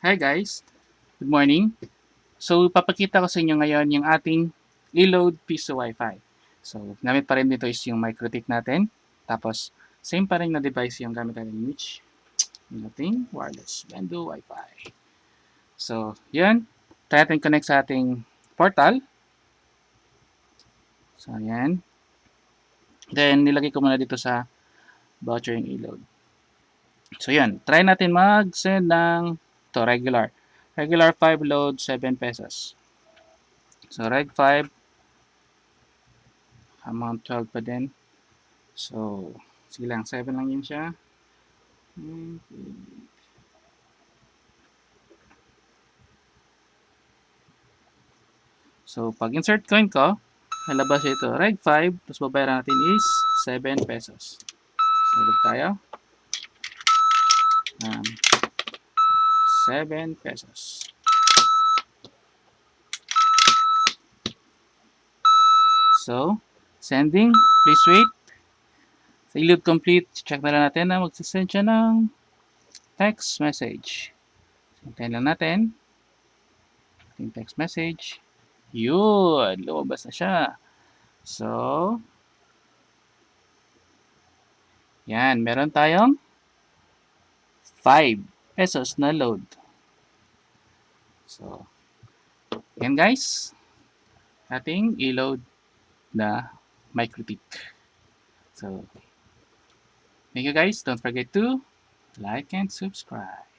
Hi guys, good morning. So papakita ko sa inyo ngayon yung ating Eload piece of Wi-Fi. So gamit pa rin dito is yung mikrotik natin. Tapos same pa rin na device yung gamit natin which yung ating wireless Vendo Wi-Fi. So yan, try natin connect sa ating portal. So yan. Then nilagay ko muna dito sa voucher yung Eload. So yan, try natin mag-send ng to regular. Regular 5 load 7 pesos. So reg 5 amount 12 pa din. So, sige lang, 7 lang yun siya. So, pag insert coin ko, nalabas ito, reg 5, tapos babayaran natin is 7 pesos. So, look tayo. 7 pesos. So, sending, please wait. Sa Eload complete, check na lang natin na magsisend siya ng text message. Hintayin lang natin. Yung text message. Yun, lumabas na siya. So, yan, meron tayong 5 pesos na load. So, yan guys, ating i-load na mikrotik. So, thank you guys. Don't forget to like and subscribe.